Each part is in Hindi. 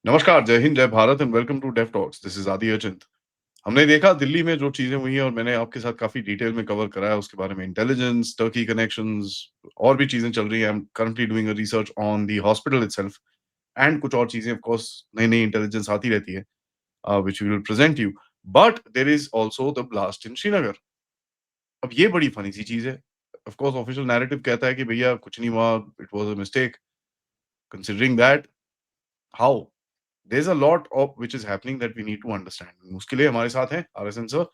नमस्कार, जय हिंद, जय Bharat and welcome to Dev talks. This is Adi Achint. हमने देखा दिल्ली में जो चीज़ें हुई हैं और मैंने आपके साथ काफ़ी डिटेल में कवर करा है उसके बारे में इंटेलिजेंस, टर्की कनेक्शंस और भी चीज़ें चल रही हैं। I am currently doing a research on the hospital itself and कुछ और चीज़ें ऑफ कोर्स नई-नई इंटेलिजेंस आती रहती है which we will present you. But there is also the blast in Srinagar. अब ये बड़ी फनी सी चीज़ है। ऑफ कोर्स ऑफिशियल नैरेटिव कहता है कि भैया कुछ नहीं हुआ, it was a mistake. Considering that, how? There's a lot of which is happening that we need to understand. उसके लिए हमारे साथ हैं आरएसएन सर।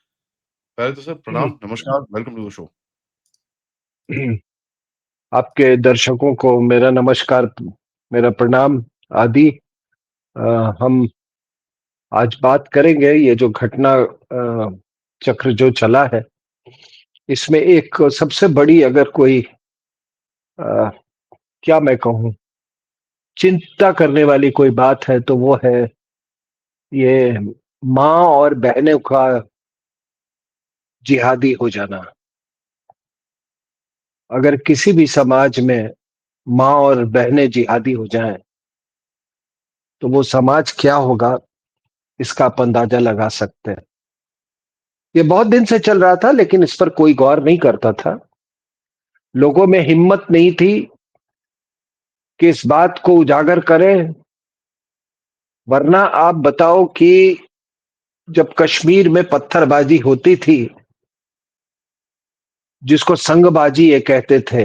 पहले तो सर प्रणाम, नमस्कार, वेलकम टू द शो। आपके दर्शकों को मेरा नमस्कार, मेरा प्रणाम आदि। हम आज बात करेंगे ये जो घटना चक्र जो चला है, इसमें एक सबसे बड़ी अगर कोई अ, क्या मैं कहूँ, चिंता करने वाली कोई बात है तो वो है ये माँ और बहनों का जिहादी हो जाना। अगर किसी भी समाज में माँ और बहनें जिहादी हो जाएं, तो वो समाज क्या होगा इसका आप अंदाजा लगा सकते हैं। ये बहुत दिन से चल रहा था लेकिन इस पर कोई गौर नहीं करता था। लोगों में हिम्मत नहीं थी कि इस बात को उजागर करें। वरना आप बताओ कि जब कश्मीर में पत्थरबाजी होती थी, जिसको संगबाजी ये कहते थे,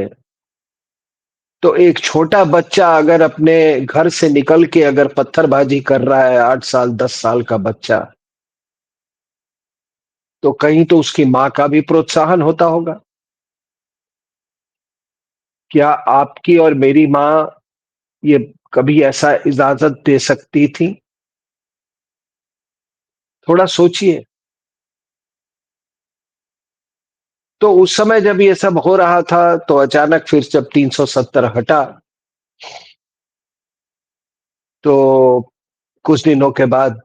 तो एक छोटा बच्चा अगर अपने घर से निकल के अगर पत्थरबाजी कर रहा है, 8 साल 10 साल का बच्चा, तो कहीं तो उसकी माँ का भी प्रोत्साहन होता होगा। क्या आपकी और मेरी माँ ये कभी ऐसा इजाजत दे सकती थी? थोड़ा सोचिए। तो उस समय जब ये सब हो रहा था, तो अचानक फिर जब 370 हटा, तो कुछ दिनों के बाद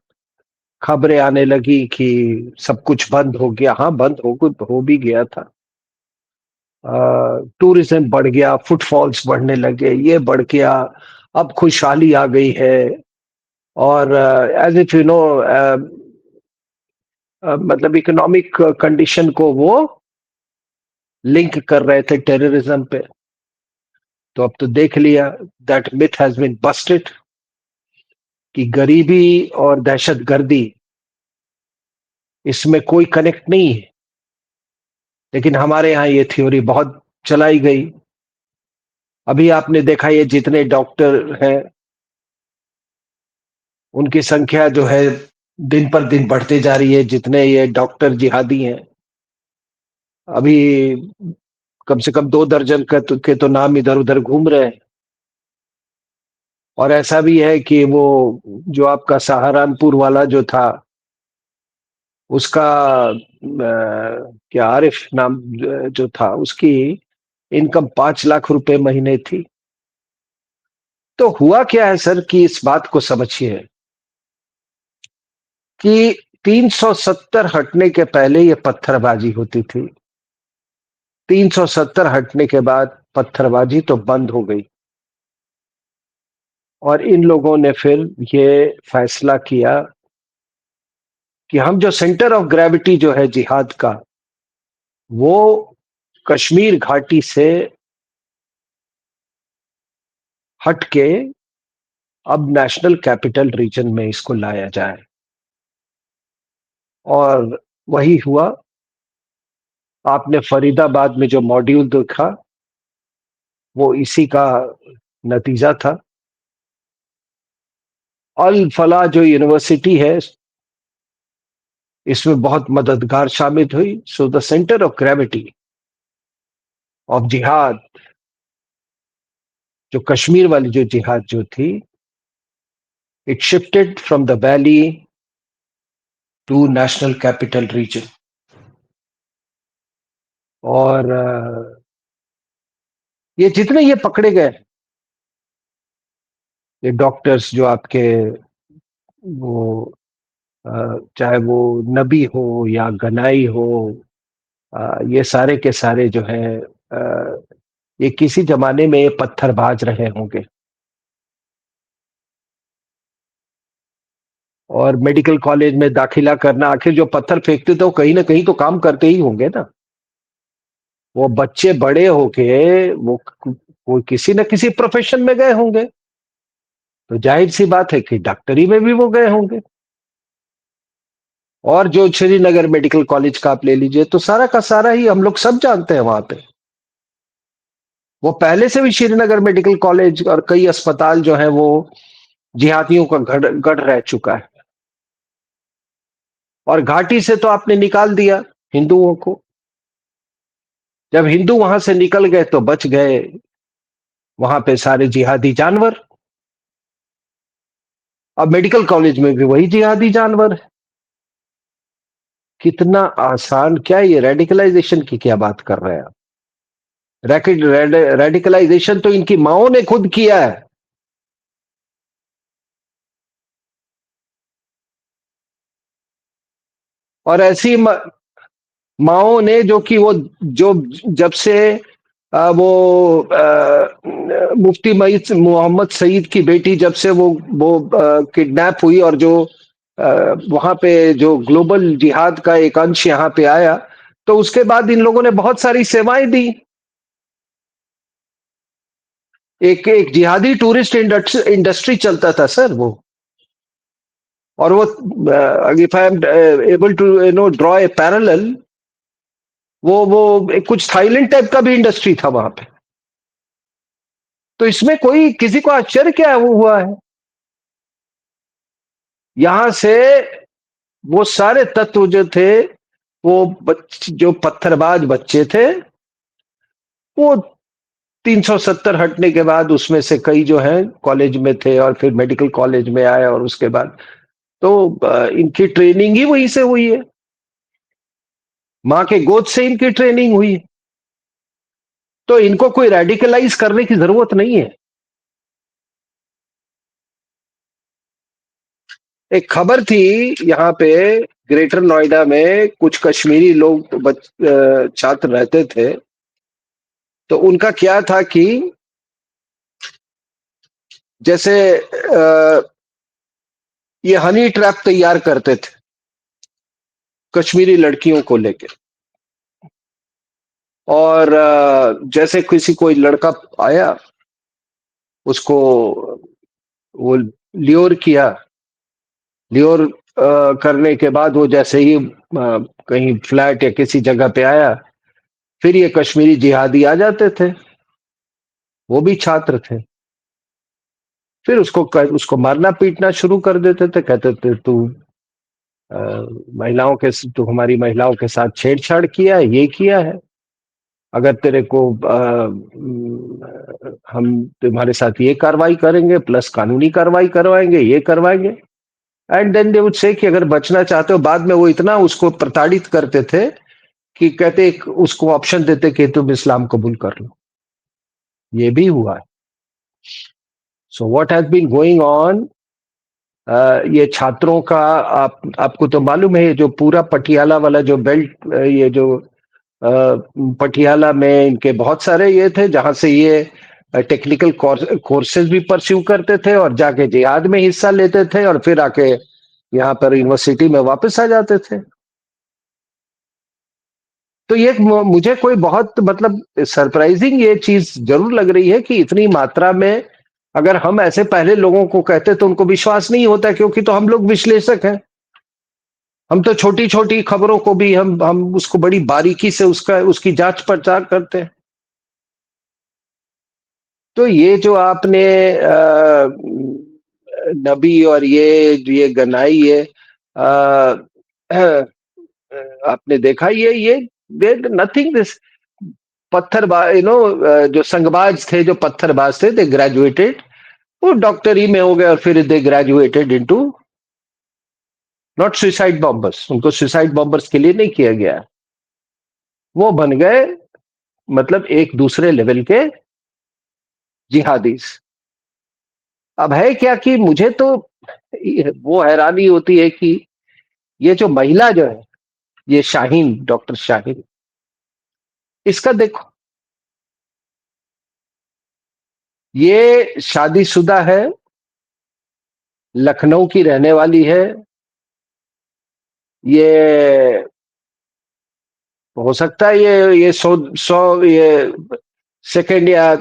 खबरें आने लगी कि सब कुछ बंद हो गया। हाँ, बंद हो भी गया था। टूरिज्म बढ़ गया, फुटफॉल्स बढ़ने लगे, ये बढ़ गया। अब खुशहाली आ गई है। और एज इफ यू नो, मतलब इकोनॉमिक कंडीशन को वो लिंक कर रहे थे टेररिज्म पे। तो अब तो देख लिया, that myth has been busted कि गरीबी और दहशतगर्दी इसमें कोई कनेक्ट नहीं है। लेकिन हमारे यहाँ ये थ्योरी बहुत चलाई गई। अभी आपने देखा ये जितने डॉक्टर हैं, उनकी संख्या जो है दिन पर दिन बढ़ती जा रही है। जितने ये डॉक्टर जिहादी हैं, अभी कम से कम 2 दर्जन के तो नाम इधर उधर घूम रहे हैं। और ऐसा भी है कि वो जो आपका सहारनपुर वाला जो था, उसका क्या आरिफ नाम जो था, उसकी इनकम 5 लाख रुपए महीने थी। तो हुआ क्या है सर कि इस बात को समझिए कि 370 हटने के पहले ये पत्थरबाजी होती थी। 370 हटने के बाद पत्थरबाजी तो बंद हो गई। और इन लोगों ने फिर ये फैसला किया कि हम जो सेंटर ऑफ ग्रेविटी जो है जिहाद का, वो कश्मीर घाटी से हट के अब नेशनल कैपिटल रीजन में इसको लाया जाए। और वही हुआ। आपने फरीदाबाद में जो मॉड्यूल देखा, वो इसी का नतीजा था। अल फला जो यूनिवर्सिटी है, इसमें बहुत मददगार शामिल हुई। So the centre of gravity of जिहाद, जो कश्मीर वाली जो जिहाद जो थी, it shifted from the valley to national capital region. और ये जितने ये पकड़े गए, ये डॉक्टर्स जो आपके, वो चाहे वो नबी हो या गनाई हो, ये सारे के सारे जो है, ये किसी जमाने में ये पत्थरबाज रहे होंगे। और मेडिकल कॉलेज में दाखिला करना, आखिर जो पत्थर फेंकते थे वो कहीं ना कहीं तो काम करते ही होंगे ना। वो बच्चे बड़े होके वो कोई किसी न किसी प्रोफेशन में गए होंगे, तो जाहिर सी बात है कि डॉक्टरी में भी वो गए होंगे। और जो श्रीनगर मेडिकल कॉलेज का आप ले लीजिए, तो सारा का सारा ही हम लोग सब जानते हैं वहां पे। वो पहले से भी श्रीनगर मेडिकल कॉलेज और कई अस्पताल जो है वो जिहादियों का गढ़ गढ़ रह चुका है। और घाटी से तो आपने निकाल दिया हिंदुओं को। जब हिंदू वहां से निकल गए तो बच गए वहां पे सारे जिहादी जानवर। अब मेडिकल कॉलेज में भी वही जिहादी जानवर है। कितना आसान! क्या ये रेडिकलाइजेशन की क्या बात कर रहे हैं आप? रेडिकलाइजेशन तो इनकी माओ ने खुद किया है। और ऐसी माओ ने जो कि वो जो जब से मुफ्ती मईद मोहम्मद सईद की बेटी जब से वो किडनैप हुई, और जो वहां पे जो ग्लोबल जिहाद का एक अंश यहाँ पे आया, तो उसके बाद इन लोगों ने बहुत सारी सेवाएं दी। एक एक जिहादी टूरिस्ट इंडस्ट्री चलता था सर वो। और वो, if I am able to draw a parallel, वो एक कुछ थाईलैंड टाइप का भी इंडस्ट्री था वहां पे। तो इसमें कोई किसी को आश्चर्य क्या हुआ है? यहां से वो सारे तत्व जो थे, जो पत्थरबाज बच्चे थे, वो 370 हटने के बाद उसमें से कई जो हैं कॉलेज में थे और फिर मेडिकल कॉलेज में आए, और उसके बाद तो इनकी ट्रेनिंग ही वहीं से हुई है। माँ के गोद से इनकी ट्रेनिंग हुई है। तो इनको कोई रेडिकलाइज करने की जरूरत नहीं है। एक खबर थी यहाँ पे, ग्रेटर नोएडा में कुछ कश्मीरी लोग छात्र रहते थे। तो उनका क्या था कि जैसे ये हनी ट्रैप तैयार करते थे कश्मीरी लड़कियों को लेके। और जैसे किसी कोई लड़का आया, उसको वो ल्योर किया। ल्योर करने के बाद वो जैसे ही कहीं फ्लैट या किसी जगह पे आया, फिर ये कश्मीरी जिहादी आ जाते थे। वो भी छात्र थे। फिर उसको मारना पीटना शुरू कर देते थे। कहते थे तू अ, तू हमारी महिलाओं के साथ छेड़छाड़ किया है, ये किया है। अगर तेरे को हम तुम्हारे साथ ये कार्रवाई करेंगे, प्लस कानूनी कार्रवाई करवाएंगे, ये करवाएंगे। And then they would say कि अगर बचना चाहते हो। बाद में वो इतना उसको प्रताड़ित करते थे कि कहते उसको ऑप्शन देते कि तुम इस्लाम कबूल कर लो। ये भी हुआ है। So what has been going on, ये छात्रों का, आपको तो मालूम है, ये जो पूरा पटियाला वाला जो बेल्ट, ये जो पटियाला में इनके बहुत सारे ये थे जहां से ये टेक्निकल कोर्सेज भी परस्यू करते थे और जाके जिहाद में हिस्सा लेते थे, और फिर आके यहाँ पर यूनिवर्सिटी में वापस आ जाते थे। तो ये मुझे कोई बहुत मतलब सरप्राइजिंग ये चीज जरूर लग रही है कि इतनी मात्रा में, अगर हम ऐसे पहले लोगों को कहते तो उनको विश्वास नहीं होता, क्योंकि तो हम लोग विश्लेषक हैं। हम तो छोटी छोटी खबरों को भी हम उसको बड़ी बारीकी से उसकी जांच पड़ताल करते हैं। तो ये जो आपने नबी और ये गनाई है, आपने देखा, ये नथिंग दिस। पत्थरबाज, जो संगबाज थे, जो पत्थरबाज थे, दे ग्रेजुएटेड, वो डॉक्टरी में हो गए, और फिर they graduated into not suicide bombers. उनको सुसाइड बॉम्बर्स के लिए नहीं किया गया। वो बन गए मतलब एक दूसरे लेवल के जिहादीज। अब है क्या कि मुझे तो वो हैरानी होती है कि ये जो महिला जो है, ये शाहीन, डॉक्टर शाहीन, इसका देखो, ये शादीशुदा है। लखनऊ की रहने वाली है। ये हो सकता है ये सौ सौ ये सेकंड या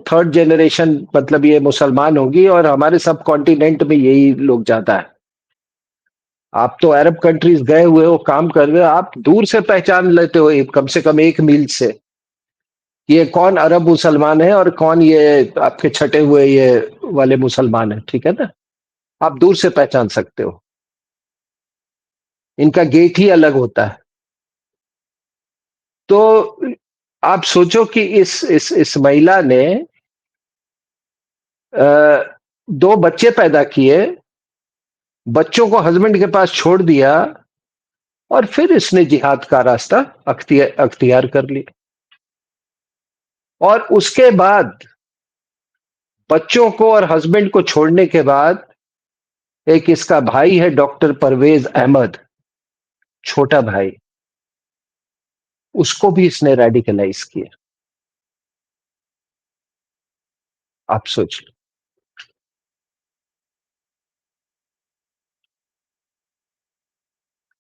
थर्ड जनरेशन, मतलब ये मुसलमान होगी, और हमारे सब कॉन्टिनेंट में यही लोग ज्यादा है। आप तो अरब कंट्रीज गए हुए हो, काम कर रहे हो, आप दूर से पहचान लेते हो कम से कम 1 मील से ये कौन अरब मुसलमान है और कौन ये आपके छटे हुए ये वाले मुसलमान है, ठीक है ना। आप दूर से पहचान सकते हो। इनका गेट ही अलग होता है। तो आप सोचो कि इस महिला ने 2 बच्चे पैदा किए, बच्चों को हस्बैंड के पास छोड़ दिया, और फिर इसने जिहाद का रास्ता अख्तियार कर लिया। और उसके बाद बच्चों को और हस्बैंड को छोड़ने के बाद एक इसका भाई है डॉक्टर परवेज अहमद, छोटा भाई, उसको भी इसने रेडिकलाइज किया। आप सोच लो।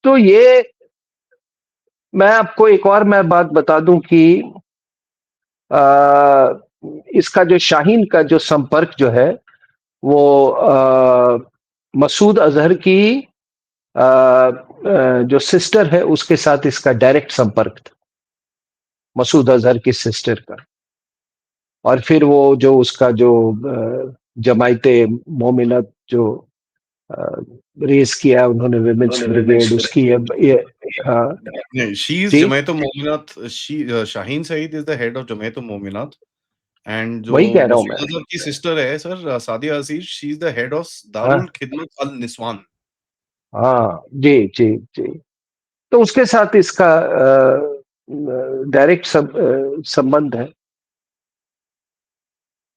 तो ये मैं आपको एक और मैं बात बता दूं कि आ, इसका जो शाहीन का जो संपर्क जो है वो मसूद अजहर की जो सिस्टर है उसके साथ इसका डायरेक्ट संपर्क था, मसूद अजहर की सिस्टर का। और फिर वो जो उसका जो जमायते मोमिनत जो रेस किया उन्होंने, विमेंस ब्रिगेड उसकी ये हाँ। नहीं, शी इज जी, Jamaat Mominat. Shaheen Saeed is the head of Jamaat Mominat, and जो वही कह रहा हूं मैं। मसूद अजहर की सिस्टर है sir, Sadia Aziz, she is the head of Darul हाँ खिदमत अल निस्वान। हाँ, जी जी जी। तो उसके साथ इसका डायरेक्ट संबंध है।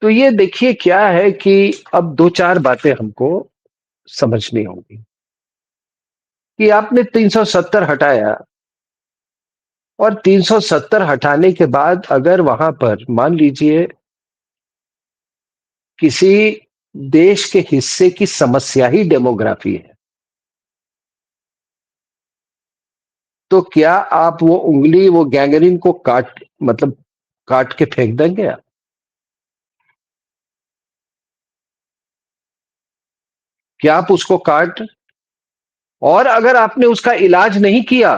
तो ये देखिए क्या है कि अब 2-4 बातें हमको समझनी होगी कि आपने 370 हटाया, और 370 हटाने के बाद अगर वहां पर मान लीजिए किसी देश के हिस्से की समस्या ही डेमोग्राफी है, तो क्या आप वो उंगली वो गैंगरीन को काट मतलब काट के फेंक देंगे आप? क्या आप उसको काट, और अगर आपने उसका इलाज नहीं किया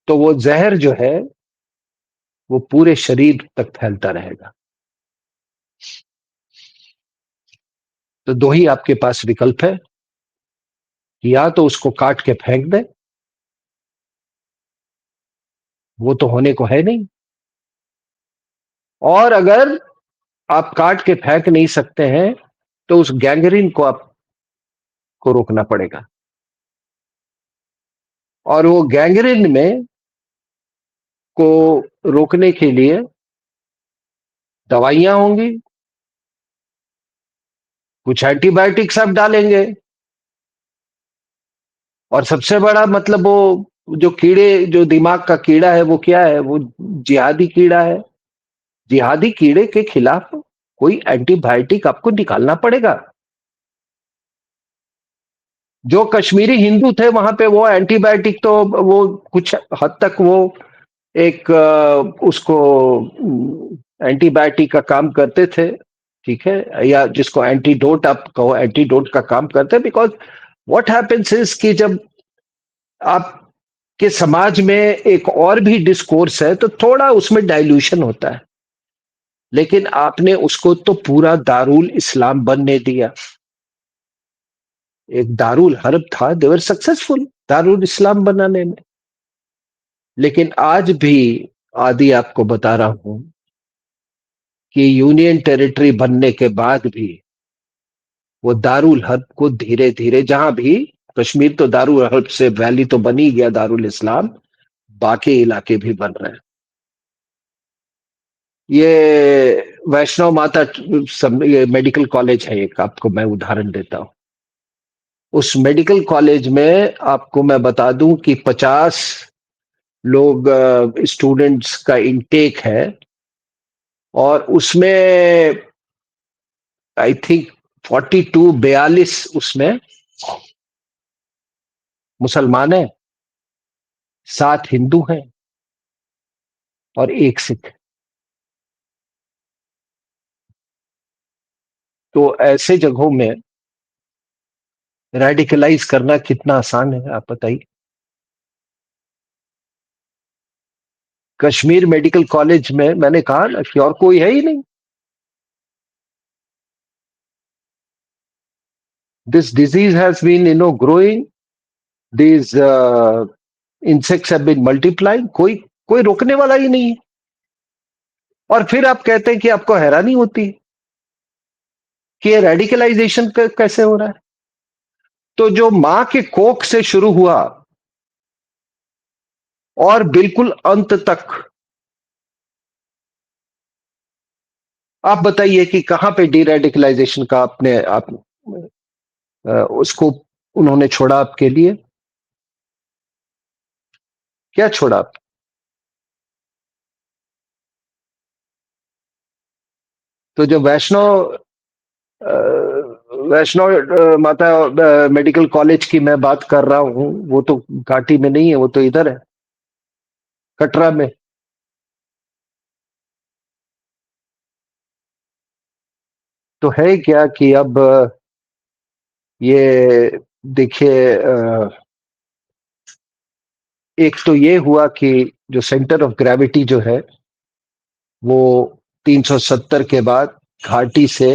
तो वो जहर जो है वो पूरे शरीर तक फैलता रहेगा। तो दो ही आपके पास विकल्प है कि या तो उसको काट के फेंक दें, वो तो होने को है नहीं, और अगर आप काट के फेंक नहीं सकते हैं तो उस गैंगरीन को आपको रोकना पड़ेगा। और वो गैंगरीन में को रोकने के लिए दवाइयां होंगी, कुछ एंटीबायोटिक्स आप डालेंगे, और सबसे बड़ा मतलब वो जो कीड़े जो दिमाग का कीड़ा है वो क्या है, वो जिहादी कीड़ा है। जिहादी कीड़े के खिलाफ कोई एंटीबायोटिक आपको निकालना पड़ेगा। जो कश्मीरी हिंदू थे वहां पे वो एंटीबायोटिक तो वो कुछ हद तक वो एक उसको एंटीबायोटिक का काम करते थे, ठीक है, या जिसको एंटीडोट आप कहो, एंटीडोट का काम करते हैं। बिकॉज व्हाट हैपेंस इज कि जब आपके समाज में एक और भी डिस्कोर्स है तो थोड़ा उसमें डाइल्यूशन होता है, लेकिन आपने उसको तो पूरा दारुल इस्लाम बनने दिया। एक दारुल हर्ब था, देवर सक्सेसफुल दारुल इस्लाम बनाने में। लेकिन आज भी आदि आपको बता रहा हूं कि यूनियन टेरिटरी बनने के बाद भी वो दारुल हर्ब को धीरे धीरे, जहां भी कश्मीर तो दारुल हर्ब से वैली तो बन ही गया दारुल इस्लाम, बाकी इलाके भी बन रहे हैं। ये वैष्णव माता ये मेडिकल कॉलेज है एक, आपको मैं उदाहरण देता हूं। उस मेडिकल कॉलेज में आपको मैं बता दूं कि 50 लोग स्टूडेंट्स का इनटेक है, और उसमें आई थिंक 42 उसमें मुसलमान हैं, 7 हिंदू हैं और 1 सिख। तो ऐसे जगहों में रेडिकलाइज करना कितना आसान है, आप बताइए। कश्मीर मेडिकल कॉलेज में मैंने कहा ना कि और कोई है ही नहीं। This disease has been growing, these insects have been multiplying, कोई रोकने वाला ही नहीं है। और फिर आप कहते हैं कि आपको हैरानी होती है कि ये रेडिकलाइजेशन कैसे हो रहा है। तो जो मां के कोख से शुरू हुआ और बिल्कुल अंत तक, आप बताइए कि कहां पे डीरेडिकलाइजेशन का अपने आप उसको उन्होंने छोड़ा आपके लिए? क्या छोड़ा आप? तो जो माता मेडिकल कॉलेज की मैं बात कर रहा हूं, वो तो घाटी में नहीं है, वो तो इधर है, कटरा में। तो है क्या कि अब ये देखिए, एक तो ये हुआ कि जो सेंटर ऑफ ग्रेविटी जो है वो 370 के बाद घाटी से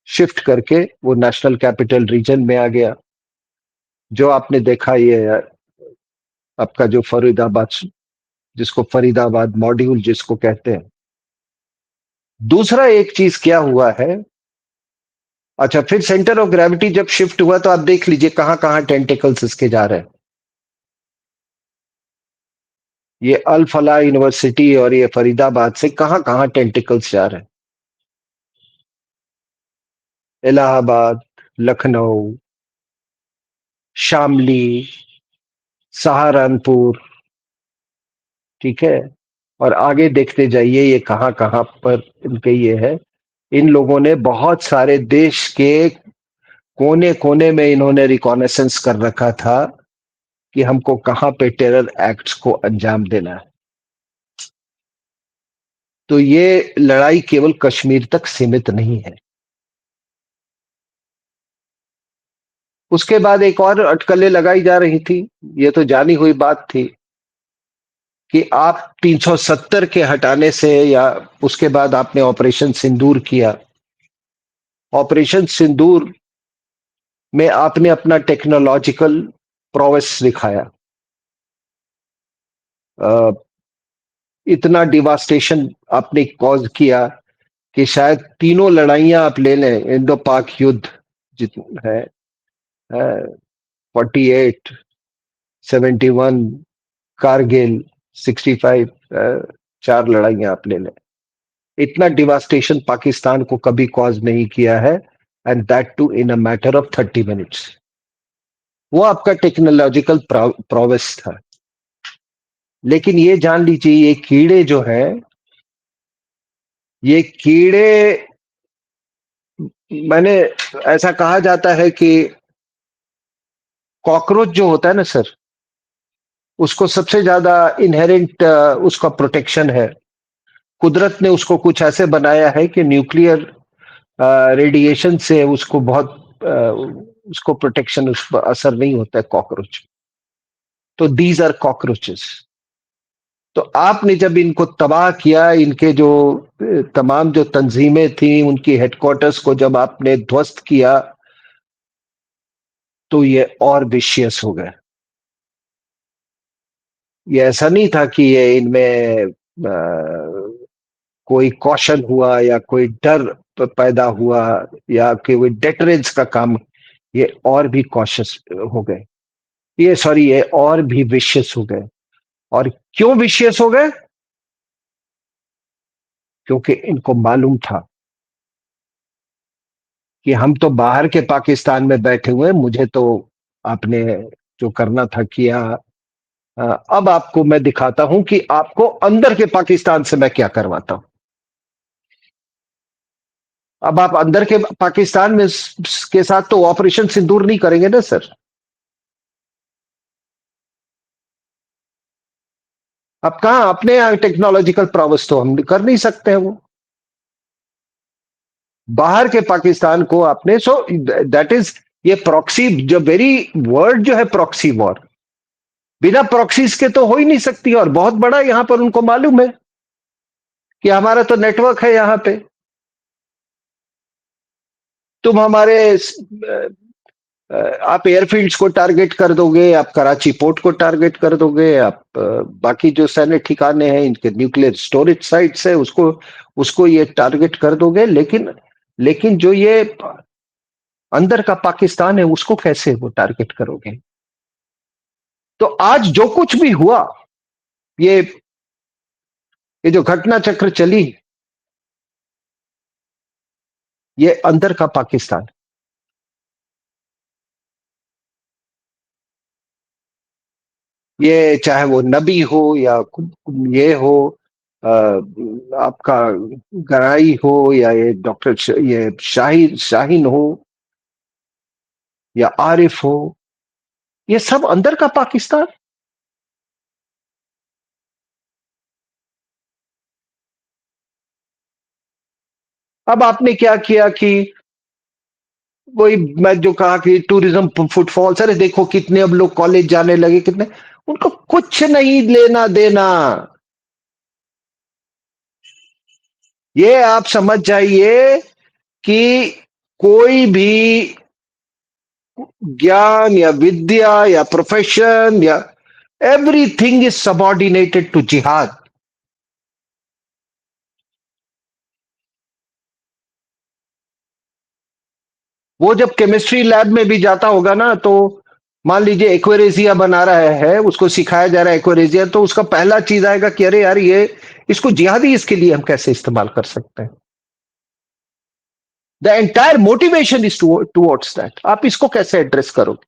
शिफ्ट करके वो नेशनल कैपिटल रीजन में आ गया। जो आपने देखा ये आपका जो फरीदाबाद, जिसको फरीदाबाद मॉड्यूल जिसको कहते हैं। दूसरा एक चीज क्या हुआ है, अच्छा, फिर सेंटर ऑफ ग्रेविटी जब शिफ्ट हुआ तो आप देख लीजिए कहां कहां टेंटिकल्स इसके जा रहे हैं। ये अल फलाह यूनिवर्सिटी और ये फरीदाबाद से कहां कहां टेंटिकल्स जा रहे हैं। इलाहाबाद, लखनऊ, शामली, सहारनपुर, ठीक है। और आगे देखते जाइए ये कहां कहां पर इनके ये है। इन लोगों ने बहुत सारे देश के कोने कोने में इन्होंने रिकॉनेसेंस कर रखा था कि हमको कहां पे टेरर एक्ट्स को अंजाम देना है। तो ये लड़ाई केवल कश्मीर तक सीमित नहीं है। उसके बाद एक और अटकलें लगाई जा रही थी, ये तो जानी हुई बात थी कि आप 370 के हटाने से, या उसके बाद आपने ऑपरेशन सिंदूर किया। ऑपरेशन सिंदूर में आपने अपना टेक्नोलॉजिकल प्रोवेस दिखाया। अ, इतना डिवास्टेशन आपने कॉज किया कि शायद तीनों लड़ाइयां आप ले लें, इंडो पाक युद्ध जितना है, 48, 71, कारगिल, 65, 4 लड़ाइयां आप ले लें, इतना डिवास्टेशन पाकिस्तान को कभी कॉज नहीं किया है, and that too in a matter of 30 minutes. वो आपका टेक्नोलॉजिकल प्रोवेस था। लेकिन ये जान लीजिए ये कीड़े जो है, ये कीड़े, मैंने, ऐसा कहा जाता है कि कॉकरोच जो होता है ना सर, उसको सबसे ज्यादा इनहेरेंट उसका प्रोटेक्शन है। कुदरत ने उसको कुछ ऐसे बनाया है कि न्यूक्लियर रेडिएशन से उसको बहुत उसको प्रोटेक्शन, उस पर असर नहीं होता है कॉकरोच। तो दीज आर कॉकरोचेस। तो आपने जब इनको तबाह किया, इनके जो तमाम जो तंजीमें थी उनकी हेडक्वार्टर्स को जब आपने ध्वस्त किया, तो ये और विशियस हो गए। ये ऐसा नहीं था कि ये इनमें कोई कौशल हुआ या कोई डर पैदा हुआ या कि कोई डेटरेंस का काम। ये और भी कॉशियस हो गए, ये सॉरी ये और भी विशियस हो गए। और क्यों विशियस हो गए? क्योंकि इनको मालूम था कि हम तो बाहर के पाकिस्तान में बैठे हुए हैं, मुझे तो आपने जो करना था किया। अब आपको मैं दिखाता हूं कि आपको अंदर के पाकिस्तान से मैं क्या करवाता हूं। अब आप अंदर के पाकिस्तान में के साथ तो ऑपरेशन सिंदूर नहीं करेंगे ना सर। अब कहां अपने यहाँ टेक्नोलॉजिकल प्रोग्रेस तो हम कर नहीं सकते हैं वो। बाहर के पाकिस्तान को आपने सो दैट इज ये प्रॉक्सी जो वेरी वर्ड जो है प्रॉक्सी वॉर, बिना प्रॉक्सीज के तो हो ही नहीं सकती। और बहुत बड़ा यहां पर उनको मालूम है कि हमारा तो नेटवर्क है यहां पे। तुम हमारे आप एयरफील्ड्स को टारगेट कर दोगे, आप कराची पोर्ट को टारगेट कर दोगे, आप बाकी जो सैन्य ठिकाने हैं इनके न्यूक्लियर स्टोरेज साइट्स है उसको उसको ये टारगेट कर दोगे। लेकिन लेकिन जो ये अंदर का पाकिस्तान है उसको कैसे वो टारगेट करोगे? तो आज जो कुछ भी हुआ, ये ये जो घटना चक्र चली, ये अंदर का पाकिस्तान। ये चाहे वो नबी हो या ये हो, आपका गराई हो या ये डॉक्टर ये शाहीन हो या आरिफ हो, ये सब अंदर का पाकिस्तान। अब आपने क्या किया कि वही मैं जो कहा कि टूरिज्म फुटफॉल, अरे देखो कितने अब लोग कॉलेज जाने लगे, कितने उनको कुछ नहीं लेना देना। ये आप समझ जाइए कि कोई भी ज्ञान या विद्या या प्रोफेशन या एवरीथिंग इज सबॉर्डिनेटेड टू जिहाद। वो जब केमिस्ट्री लैब में भी जाता होगा ना, तो मान लीजिए एक्वेरेजिया बना रहा है, उसको सिखाया जा रहा है एक्वेरेजिया, तो उसका पहला चीज आएगा कि अरे यार ये इसको जिहादी इसके लिए हम कैसे इस्तेमाल कर सकते हैं। The entire motivation is towards that, आप इसको कैसे एड्रेस करोगे?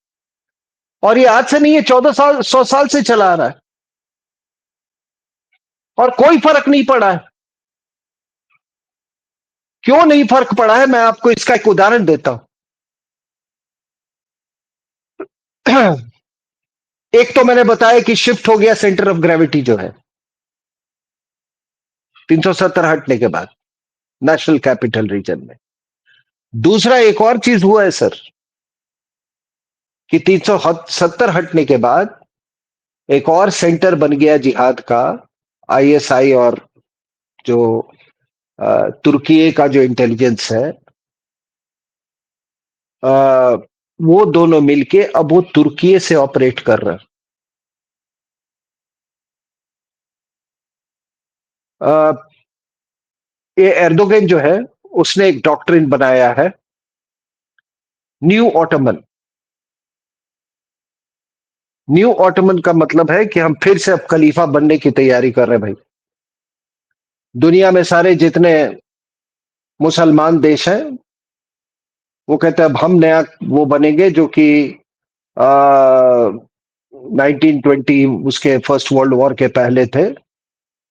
और ये आज से नहीं है, 14 साल 100 साल से चला आ रहा है और कोई फर्क नहीं पड़ा है। क्यों नहीं फर्क पड़ा है, मैं आपको इसका एक उदाहरण देता हूं। एक तो मैंने बताया कि शिफ्ट हो गया सेंटर ऑफ ग्रेविटी जो है 370 हटने के बाद नेशनल कैपिटल रीजन में। दूसरा एक और चीज हुआ है सर कि 370 हटने के बाद एक और सेंटर बन गया जिहाद का, आईएसआई और जो तुर्की का जो इंटेलिजेंस है, आ, वो दोनों मिलके अब वो तुर्की से ऑपरेट कर रहे हैं। ये एर्दोगन जो है उसने एक डॉक्ट्रिन बनाया है, न्यू ऑटोमन। न्यू ऑटोमन का मतलब है कि हम फिर से अब खलीफा बनने की तैयारी कर रहे हैं भाई। दुनिया में सारे जितने मुसलमान देश हैं वो कहते हैं अब हम नया वो बनेंगे जो कि 1920 उसके फर्स्ट वर्ल्ड वॉर के पहले थे।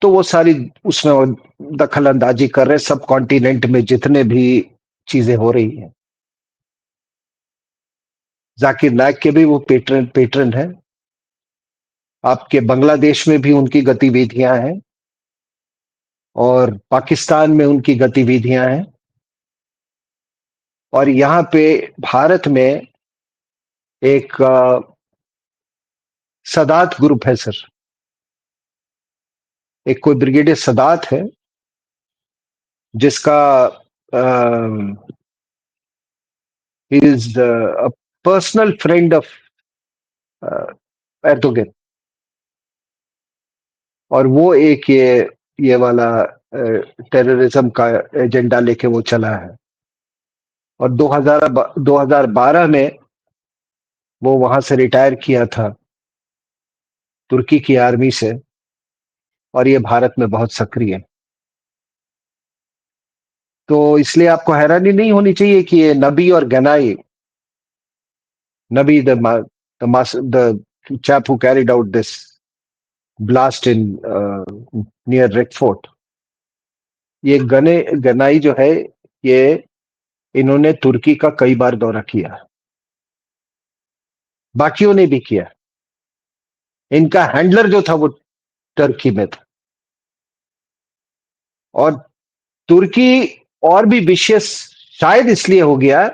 तो वो सारी उसमें दखल अंदाजी कर रहे, सब कॉन्टिनेंट में जितने भी चीजें हो रही हैं। जाकिर नायक के भी वो पेटर्न पेटर्न है, आपके बांग्लादेश में भी उनकी गतिविधियां हैं और पाकिस्तान में उनकी गतिविधियां हैं। और यहाँ पे भारत में एक सदात ग्रुप है सर, एक कोई ब्रिगेडियर सदात है जिसका is a personal friend of Erdogan. और वो एक ये वाला टेररिज्म का एजेंडा लेके वो चला है। और 2012 में वो वहां से रिटायर किया था तुर्की की आर्मी से, और ये भारत में बहुत सक्रिय है। तो इसलिए आपको हैरानी नहीं होनी चाहिए कि ये नबी और गनाई, नबी the chap who carried out this blast in near Rick Fort, ये गनाई जो है ये इन्होंने तुर्की का कई बार दौरा किया, बाकियों ने भी किया। इनका हैंडलर जो था वो टर्की में था। और तुर्की और भी विशेष शायद इसलिए हो गया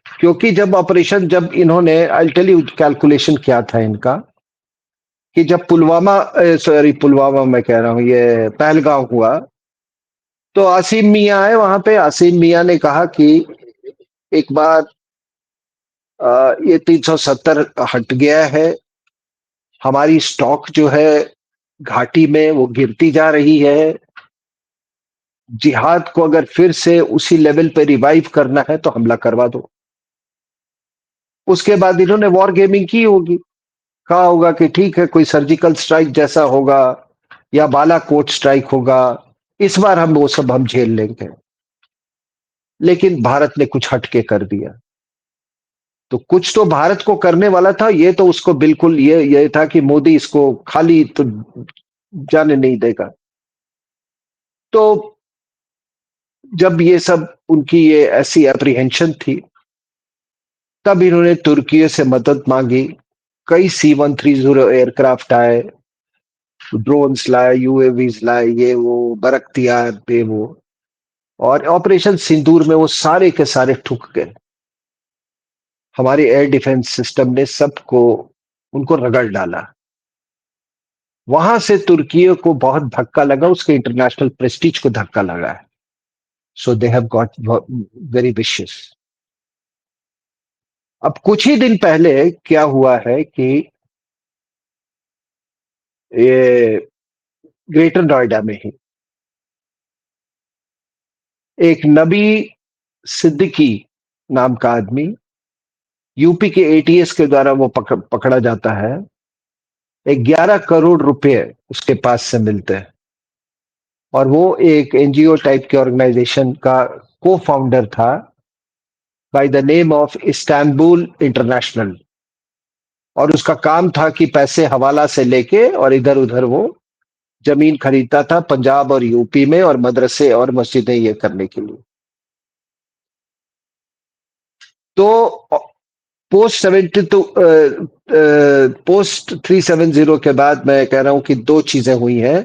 क्योंकि जब इन्होंने, आई टेल यू कैलकुलेशन क्या था इनका, कि जब पुलवामा मैं कह रहा हूं, ये पहलगांव हुआ, तो आसिम मियां आए वहां पे। आसिम मियां ने कहा कि एक बार ये 370 हट गया है, हमारी स्टॉक जो है घाटी में वो गिरती जा रही है, जिहाद को अगर फिर से उसी लेवल पे रिवाइव करना है तो हमला करवा दो। उसके बाद इन्होंने वॉर गेमिंग की होगी, कहा होगा कि ठीक है कोई सर्जिकल स्ट्राइक जैसा होगा या बालाकोट स्ट्राइक होगा, इस बार हम वो सब हम झेल लेंगे। लेकिन भारत ने कुछ हटके कर दिया। तो कुछ तो भारत को करने वाला था, ये तो उसको बिल्कुल ये था कि मोदी इसको खाली तो जाने नहीं देगा। तो जब ये सब उनकी ये ऐसी अप्रीहेंशन थी, तब इन्होंने तुर्की से मदद मांगी। कई C-130 एयरक्राफ्ट आए, ड्रोन्स लाए, यूएवीज लाए, ये वो बरख्तियार पे वो, और ऑपरेशन सिंदूर में वो सारे के सारे ठुक गए। हमारे एयर डिफेंस सिस्टम ने सबको उनको रगड़ डाला। वहां से तुर्की को बहुत धक्का लगा, उसके इंटरनेशनल प्रेस्टीज को धक्का लगा है। So they have got very vicious. अब कुछ ही दिन पहले क्या हुआ है कि ये ग्रेटर नोएडा में ही एक नबी सिद्दीकी नाम का आदमी, यूपी के एटीएस के द्वारा वो पकड़ा जाता है। 11 करोड़ रुपए उसके पास से मिलते हैं, और वो एक एनजीओ टाइप के ऑर्गेनाइजेशन का को फाउंडर था by the name of Istanbul international. और उसका काम था कि पैसे हवाला से लेके और इधर उधर वो जमीन खरीदता था पंजाब और यूपी में, और मदरसे और मस्जिदें ये करने के लिए। तो पोस्ट 72 पोस्ट 370 के बाद मैं कह रहा हूं कि दो चीजें हुई हैं।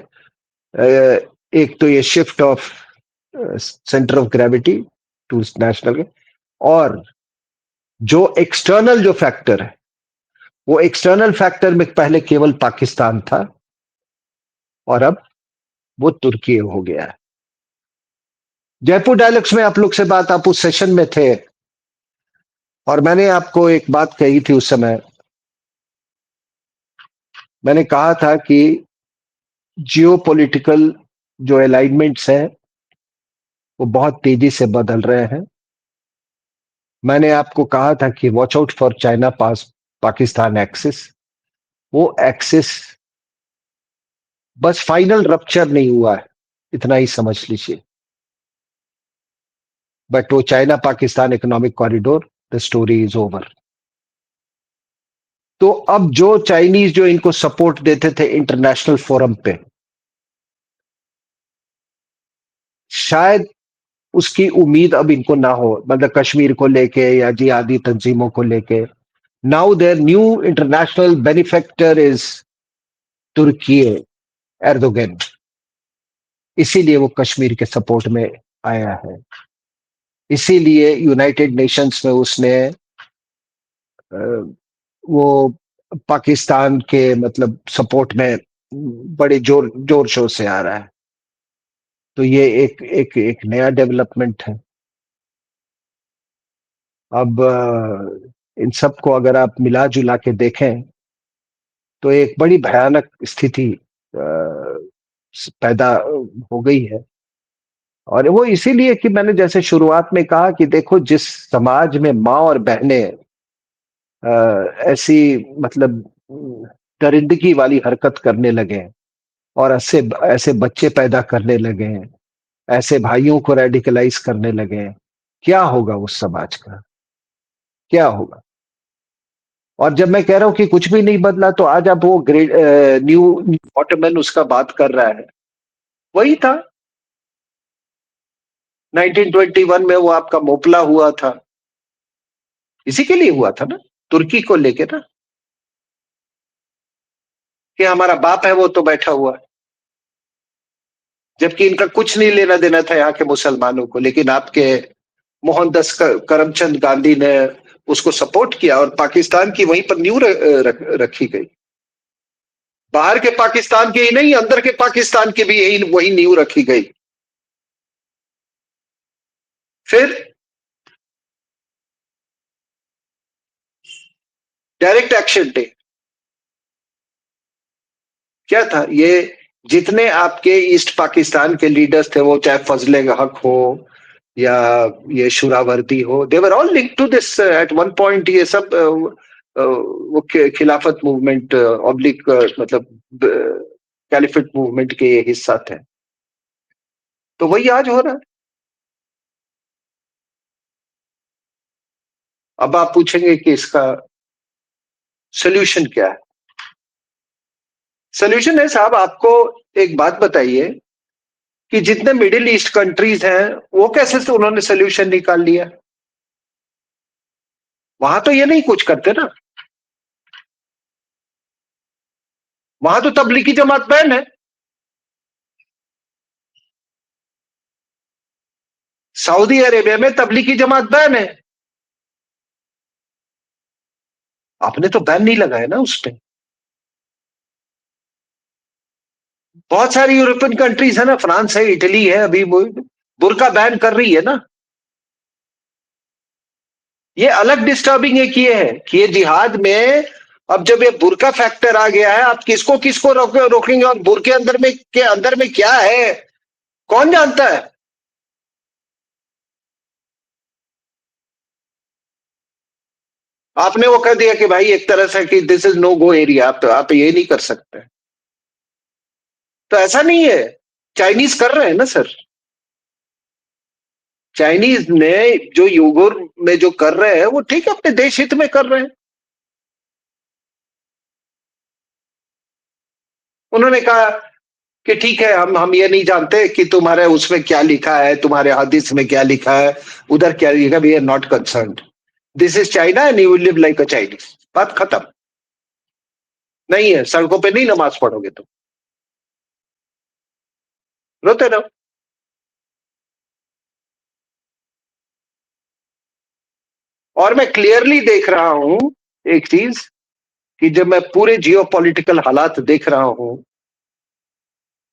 एक तो ये shift of centre of gravity to national, और जो एक्सटर्नल जो फैक्टर है, वो एक्सटर्नल फैक्टर में पहले केवल पाकिस्तान था, और अब वो तुर्की हो गया है। जयपुर डायलॉग्स में आप लोग से बात, आप उस सेशन में थे, और मैंने आपको एक बात कही थी उस समय। मैंने कहा था कि जियोपॉलिटिकल जो अलाइनमेंट्स हैं वो बहुत तेजी से बदल रहे हैं। मैंने आपको कहा था कि watch out for China Pakistan axis. वो एक्सिस बस फाइनल रप्चर नहीं हुआ है, इतना ही समझ लीजिए। बट वो China Pakistan economic corridor, the story is over. तो अब जो चाइनीज जो इनको सपोर्ट देते थे इंटरनेशनल फोरम पे, शायद उसकी उम्मीद अब इनको ना हो, मतलब कश्मीर को लेके या जिहादी तंजीमों को लेके। Now their new international benefactor is Turkey, Erdogan. इसीलिए वो कश्मीर के सपोर्ट में आया है। इसीलिए यूनाइटेड नेशंस में उसने वो पाकिस्तान के मतलब सपोर्ट में बड़े जोर जोर शोर से आ रहा है। तो ये एक एक एक नया डेवलपमेंट है। अब इन सबको अगर आप मिला जुला के देखें तो एक बड़ी भयानक स्थिति पैदा हो गई है। और वो इसीलिए कि मैंने जैसे शुरुआत में कहा कि देखो, जिस समाज में माँ और बहनें ऐसी मतलब दरिंदगी वाली हरकत करने लगे हैं, और ऐसे ऐसे बच्चे पैदा करने लगे हैं, ऐसे भाइयों को रेडिकलाइज करने लगे हैं, क्या होगा उस समाज का, क्या होगा। और जब मैं कह रहा हूं कि कुछ भी नहीं बदला, तो आज आप वो ग्रेड न्यू वाटरमैन उसका बात कर रहा है, वही था। 1921 में वो आपका मोपला हुआ था, इसी के लिए हुआ था ना, तुर्की को लेके ना, कि हमारा बाप है वो तो बैठा हुआ है, जबकि इनका कुछ नहीं लेना देना था यहाँ के मुसलमानों को, लेकिन आपके मोहनदास करमचंद गांधी ने उसको सपोर्ट किया और पाकिस्तान की वहीं पर नींव रखी गई। बाहर के पाकिस्तान की ही नहीं, अंदर के पाकिस्तान की भी यही वही नींव रखी गई। फिर डायरेक्ट एक्शन डे क्या था? ये जितने आपके ईस्ट पाकिस्तान के लीडर्स थे, वो चाहे फजले हक हो या ये शुरावर्दी हो, they were all linked to this at one point. ये सब वो खिलाफत मूवमेंट ऑब्लिक मतलब कैलिफेट मूवमेंट के ये हिस्सा थे। तो वही आज हो रहा है। अब आप पूछेंगे कि इसका सोल्यूशन क्या है? सोल्यूशन है साहब, आपको एक बात बताइए कि जितने मिडिल ईस्ट कंट्रीज हैं, वो कैसे से उन्होंने सोल्यूशन निकाल लिया? वहां तो ये नहीं कुछ करते ना, वहां तो तबलीगी जमात बैन है। सऊदी अरेबिया में तबलीगी जमात बैन है। आपने तो बैन नहीं लगाया ना उस पे। बहुत सारी यूरोपियन कंट्रीज है ना, फ्रांस है, इटली है, अभी वो बुर्का बैन कर रही है ना। ये अलग डिस्टर्बिंग एक ये है कि ये जिहाद में अब जब ये बुर्का फैक्टर आ गया है, आप किसको किसको रोकेंगे, और बुरके अंदर में के अंदर में क्या है, कौन जानता है? आपने वो कह दिया कि भाई एक तरह से कि this is no go area, आप ये नहीं कर सकते। तो ऐसा नहीं है, चाइनीज कर रहे हैं ना सर। चाइनीज ने जो यूगुर में जो कर रहे हैं वो ठीक है, अपने देश हित में कर रहे हैं। उन्होंने कहा कि ठीक है, हम ये नहीं जानते कि तुम्हारे उसमें क्या लिखा है, तुम्हारे हदीस में क्या लिखा है, उधर क्या लिखा, we are not concerned, this is China and you will live like a Chinese. बात खत्म। नहीं है, सड़कों पे नहीं नमाज पढ़ोगे तुम, रोते रहो। और मैं क्लियरली देख रहा हूं एक चीज, कि जब मैं पूरे जियो पॉलिटिकल हालात देख रहा हूं,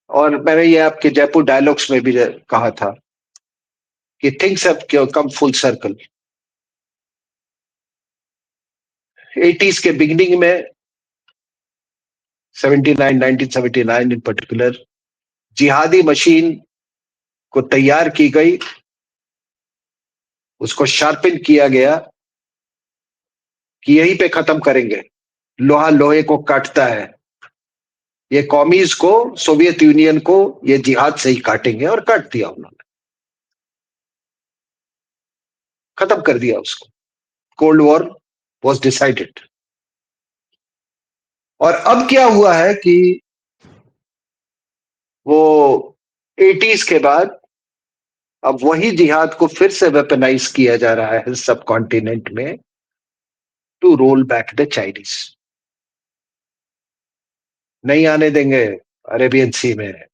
और मैंने ये आपके जयपुर डायलॉग्स में भी कहा था कि things have come full circle. 80s के बिगिनिंग में, 79 1979 इन पर्टिकुलर, जिहादी मशीन को तैयार की गई, उसको शार्पन किया गया कि यहीं पे खत्म करेंगे। लोहा लोहे को काटता है, ये कॉमीज को, सोवियत यूनियन को ये जिहाद से ही काटेंगे, और काट दिया उन्होंने, खत्म कर दिया उसको। Cold war was decided. और अब क्या हुआ है कि वो 80s के बाद अब वही जिहाद को फिर से वेपनाइज किया जा रहा है सब कॉन्टिनेंट में, to roll back the Chinese. नहीं आने देंगे अरेबियन सी में।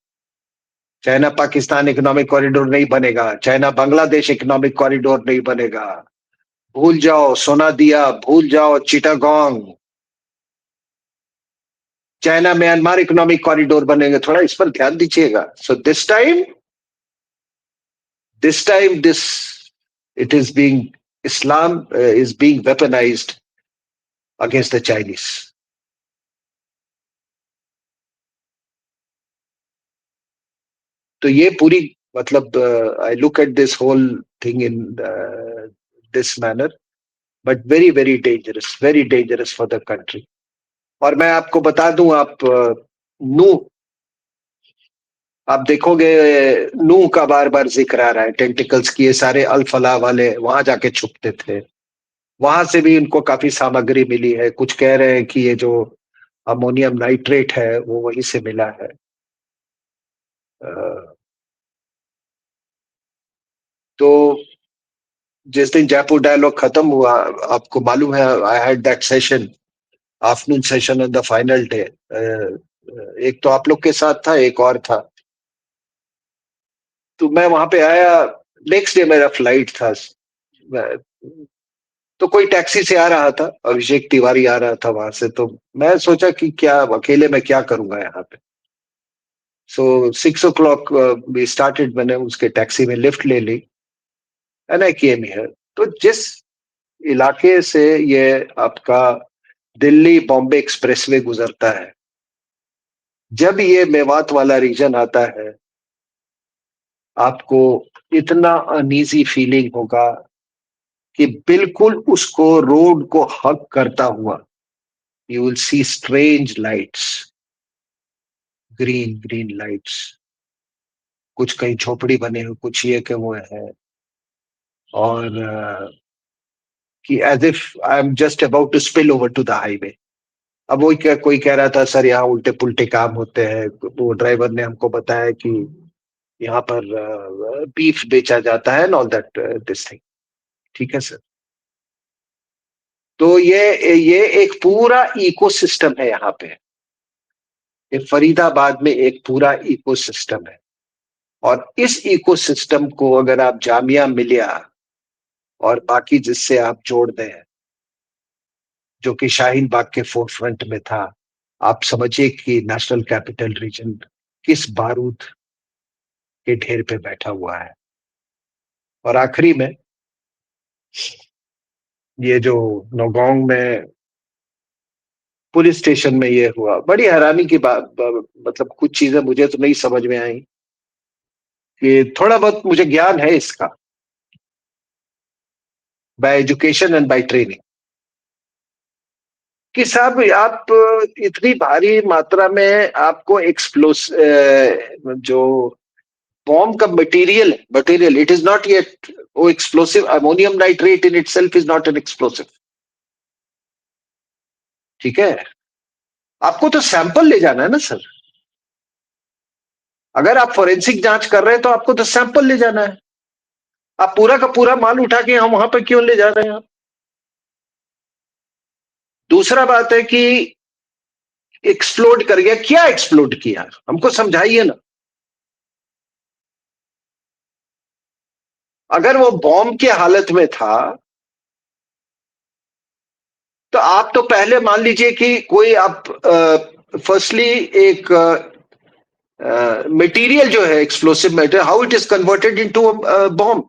चाइना पाकिस्तान इकोनॉमिक कॉरिडोर नहीं बनेगा, चाइना बांग्लादेश इकोनॉमिक कॉरिडोर नहीं बनेगा। भूल जाओ सोना दिया, भूल जाओ Chittagong. China Myanmar economic corridor बनेंगे, थोड़ा इस पर ध्यान दीजिएगा। So this time this it is being, Islam is being weaponised against the Chinese. तो ये पूरी मतलब I look at this whole thing in this manner, but very very dangerous for the country. और मैं आपको बता दूं, आप नू आप देखोगे, नूह का बार बार जिक्र आ रहा है, टेंटिकल्स की, ये सारे अल फलाह वाले वहां जाके छुपते थे। वहां से भी इनको काफी सामग्री मिली है। कुछ कह रहे हैं कि ये जो अमोनियम नाइट्रेट है वो वहीं से मिला है। तो जिस दिन जयपुर डायलॉग खत्म हुआ, आपको मालूम है, I had that session, afternoon session on the final day. एक तो आप लोग के साथ था, एक और था। तो मैं वहां पे आया, नेक्स्ट डे मेरा फ्लाइट था। तो कोई टैक्सी से आ रहा था, अभिषेक तिवारी आ रहा था वहां से। तो मैं सोचा कि क्या अकेले में क्या करूंगा यहाँ पे। सो 6 o'clock वी स्टार्टेड, मैंने उसके टैक्सी में लिफ्ट ले ली, एंड आई केम हियर। तो जिस इलाके से ये आपका दिल्ली बॉम्बे एक्सप्रेसवे गुजरता है, जब ये मेवात वाला रीजन आता है, आपको इतना अनईजी फीलिंग होगा कि बिल्कुल उसको रोड को हक करता हुआ you will see strange lights, green green lights. कुछ कहीं झोपड़ी बने हुए, कुछ ये के वो है। और कि as if I am just about to spill over to the highway. अब वही क्या, कोई कह रहा था सर यहाँ उल्टे पुल्टे काम होते हैं। वो ड्राइवर ने हमको बताया कि यहाँ पर बीफ बेचा जाता है, ऑल दैट दिस थिंग। ठीक है सर। तो ये एक पूरा इकोसिस्टम है यहाँ पे। ये फरीदाबाद में एक पूरा इकोसिस्टम है। और इस इकोसिस्टम को अगर आप जामिया मिलिया और बाकी जिससे आप जोड़ दें, जो कि शाहीन बाग के फोर्ट फ्रंट में था, आप समझिए कि नेशनल कैपिटल रीजन किस बारूद के ढेर पे बैठा हुआ है। और आखिरी में ये जो नौगांव में पुलिस स्टेशन में ये हुआ, बड़ी हैरानी की बात। मतलब कुछ चीजें मुझे तो नहीं समझ में आई, कि थोड़ा बहुत मुझे ज्ञान है इसका, bye education and by training, कि साहब आप इतनी भारी मात्रा में आपको एक्सप्लोस जो बॉम्ब का material it is not yet वो explosive. Ammonium nitrate in itself is not an explosive. ठीक है। आपको तो सैंपल ले जाना है ना सर। अगर आप फोरेंसिक जांच कर रहे हैं तो आपको तो सैंपल ले जाना है। आप पूरा का पूरा माल उठा के हम वहां पर क्यों ले जा रहे हैं आप? दूसरा बात है कि एक्सप्लोड कर गया, क्या एक्सप्लोड किया हमको समझाइए ना। अगर वो बॉम्ब की हालत में था, तो आप तो पहले मान लीजिए कि कोई आप फर्स्टली एक मटेरियल जो है explosive matter, how it is converted into bomb.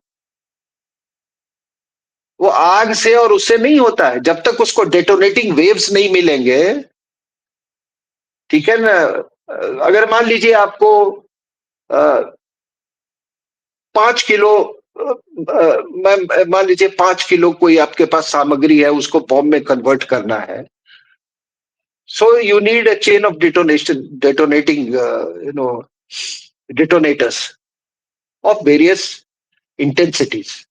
वो आग से और उससे नहीं होता है, जब तक उसको डेटोनेटिंग वेव्स नहीं मिलेंगे। ठीक है ना। अगर मान लीजिए आपको 5 किलो, मान लीजिए 5 किलो कोई आपके पास सामग्री है, उसको बॉम्ब में कन्वर्ट करना है। So you need a chain of detonation, detonating detonators of various intensities।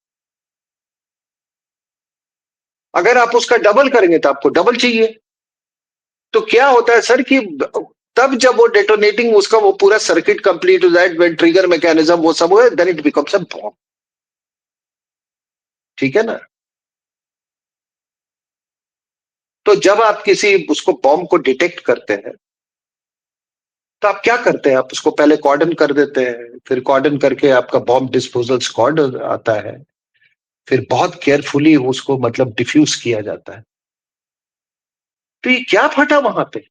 अगर आप उसका डबल करेंगे तो आपको डबल चाहिए। तो क्या होता है सर कि तब जब वो डेटोनेटिंग उसका वो पूरा सर्किट कंप्लीट हो जाए, व्हेन ट्रिगर मैकेनिज्म वो सब हो, then it becomes a bomb. ठीक है ना। तो जब आप किसी उसको बॉम्ब को डिटेक्ट करते हैं, तो आप क्या करते हैं? आप उसको पहले कॉर्डन कर देते हैं, फिर कॉर्डन करके आपका बॉम्ब डिस्पोजल स्क्वाड आता है, फिर बहुत केयरफुली उसको मतलब डिफ्यूज किया जाता है। तो ये क्या फटा वहां पे,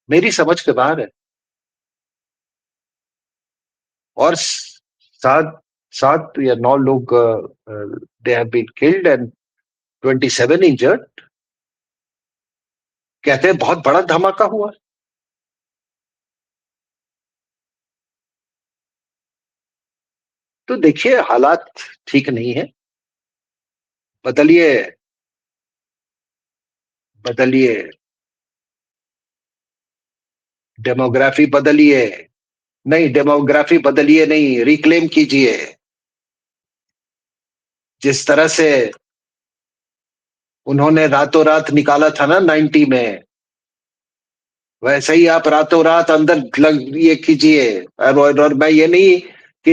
मेरी समझ के बाहर है। और 7 या 9 लोग they have been killed and 27 injured. कहते हैं बहुत बड़ा धमाका हुआ। तो देखिए हालात ठीक नहीं है। बदलिए, बदलिए, डेमोग्राफी बदलिए। नहीं, डेमोग्राफी बदलिए नहीं, रिक्लेम कीजिए। जिस तरह से उन्होंने रातों रात निकाला था ना 90 में, वैसे ही आप रातों रात अंदर लग ये कीजिए। और मैं ये नहीं कि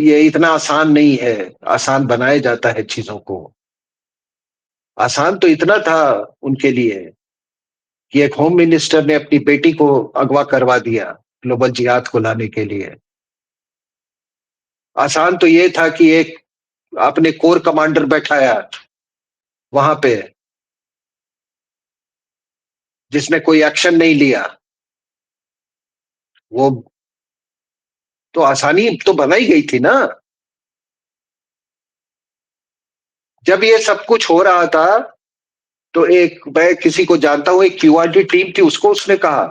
ये इतना आसान नहीं है, आसान बनाया जाता है चीजों को। आसान तो इतना था उनके लिए कि एक होम मिनिस्टर ने अपनी बेटी को अगवा करवा दिया ग्लोबल जिहाद को लाने के लिए। आसान तो ये था कि एक आपने कोर कमांडर बैठाया वहां पे, जिसने कोई एक्शन नहीं लिया। वो तो आसानी तो बनाई गई थी ना। जब ये सब कुछ हो रहा था तो एक, मैं किसी को जानता हूं, एक क्यूआरटी टीम थी, उसको उसने कहा,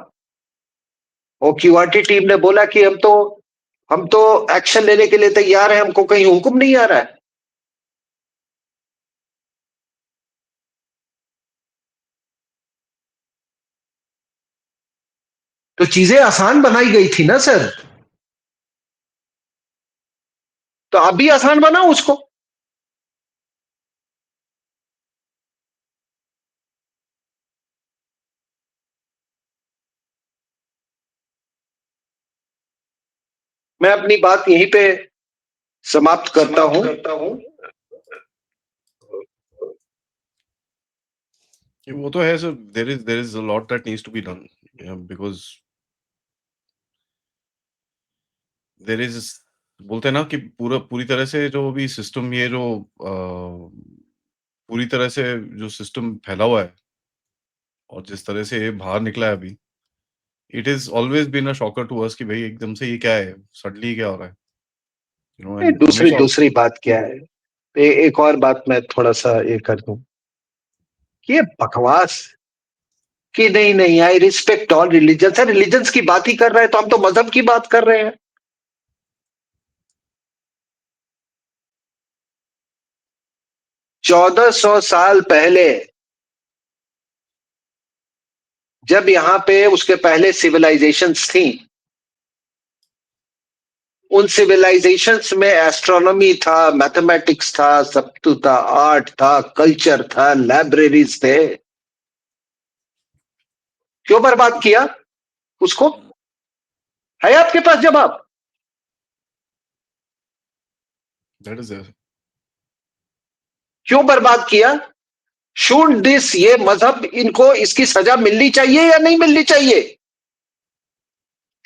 और क्यूआरटी टीम ने बोला कि हम तो एक्शन लेने के लिए तैयार है, हमको कहीं हुक्म नहीं आ रहा है। तो चीजें आसान बनाई गई थी ना सर, तो आप भी आसान बनाओ उसको। मैं अपनी बात यहीं पे समाप्त करता हूं। वो तो है sir, there is a lot that needs to be done, because there is, बोलते हैं ना कि पूरी तरह से जो भी सिस्टम, ये जो पूरी तरह से जो सिस्टम फैला हुआ है और जिस तरह से ये बाहर निकला है अभी, it is always been a shocker to us कि भाई एकदम से ये क्या है, सडनली क्या हो रहा है, एंड दूसरी हमेशा। दूसरी बात क्या है, एक और बात मैं थोड़ा सा ये कर दूं कि ये बकवास कि नहीं नहीं, आई रिस्पेक्ट ऑल रिलीजन है, रिलीजन्स की बात ही कर रहे हैं तो हम तो मजहब की बात कर रहे हैं। 1400 साल पहले जब यहाँ पे उसके पहले सिविलाइजेशंस थी, उन सिविलाइजेशंस में एस्ट्रोनॉमी था, मैथमेटिक्स था, सब तो था, आर्ट था, कल्चर था, लाइब्रेरीज थे। क्यों बर्बाद किया उसको? है आपके पास जवाब? दैट इज, क्यों बर्बाद किया? शुड दिस, ये मजहब, इनको इसकी सजा मिलनी चाहिए या नहीं मिलनी चाहिए?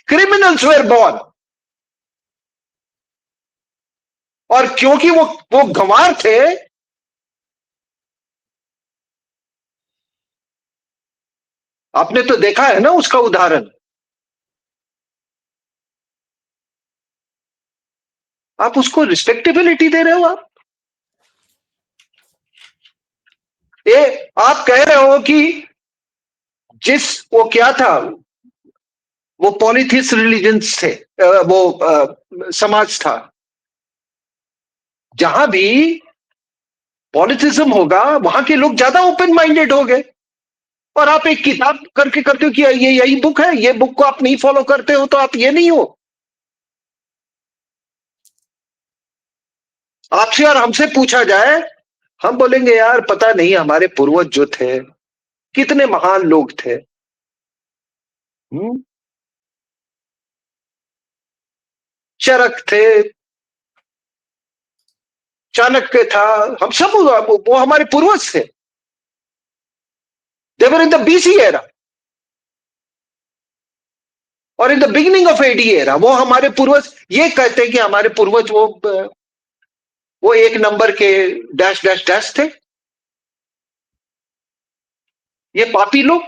Criminals were born. और क्योंकि वो गंवार थे, आपने तो देखा है ना उसका उदाहरण। आप उसको रिस्पेक्टेबिलिटी दे रहे हो आप? ये आप कह रहे हो कि जिस, वो क्या था, वो पॉलिथिस रिलीजन्स थे, वो समाज था, जहां भी पॉलिथिज्म होगा वहां के लोग ज्यादा ओपन माइंडेड हो गए। और आप एक किताब करके करते हो कि ये यही बुक है, ये बुक को आप नहीं फॉलो करते हो तो आप ये नहीं हो। आपसे और हमसे पूछा जाए, हम बोलेंगे यार पता नहीं हमारे पूर्वज जो थे कितने महान लोग थे। हम्म, चरक थे, चाणक्य था, हम सब वो हमारे पूर्वज थे। They were in the BC era और in the beginning of AD era, वो हमारे पूर्वज। ये कहते हैं कि हमारे पूर्वज वो एक नंबर के डैश डैश डैश थे, ये पापी लोग।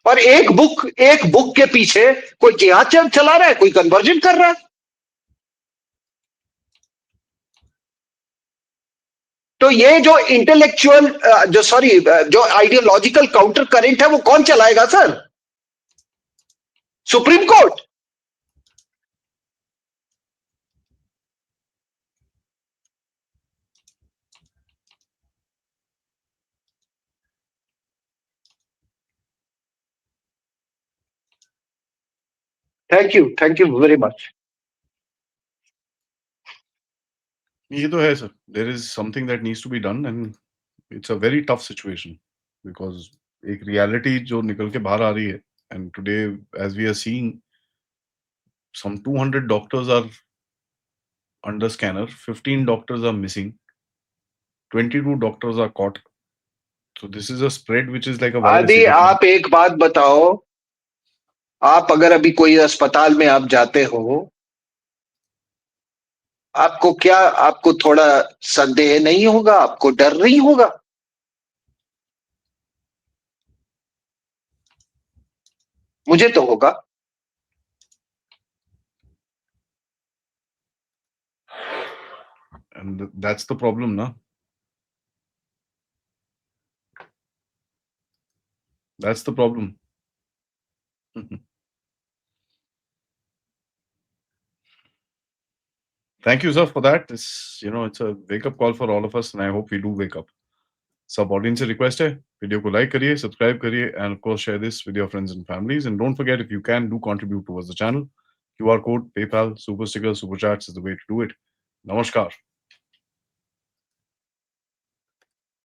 और एक बुक के पीछे कोई जिहाद चला रहा है, कोई कन्वर्जन कर रहा है। तो ये जो इंटेलेक्चुअल, जो सॉरी, जो आइडियोलॉजिकल काउंटर करेंट है, वो कौन चलाएगा सर? Supreme court? Thank you very much. ये तो है sir, there is something that needs to be done, and it's a very tough situation, because एक रियलिटी जो निकल के बाहर आ रही है, and today as we are seeing, some 200 doctors are under scanner, 15 doctors are missing, 22 doctors are caught. So this is a spread which is like a virus. आदि, आप एक बात बताओ, आप अगर अभी कोई अस्पताल में आप जाते हो, आपको क्या, आपको थोड़ा संदेह नहीं होगा, आपको डर नहीं होगा? मुझे तो होगा। And that's the problem, na? That's the problem. Thank you, sir, for that. It's a wake up call for all of us, and I hope we do wake up. सब ऑडियंस से रिक्वेस्ट है, वीडियो को लाइक करिए, सब्सक्राइब करिए, end of course share this with your friends and families, and don't forget, if you can, do contribute towards the channel. QR code, PayPal, super sticker, super chats is the way to do it. Namaskar.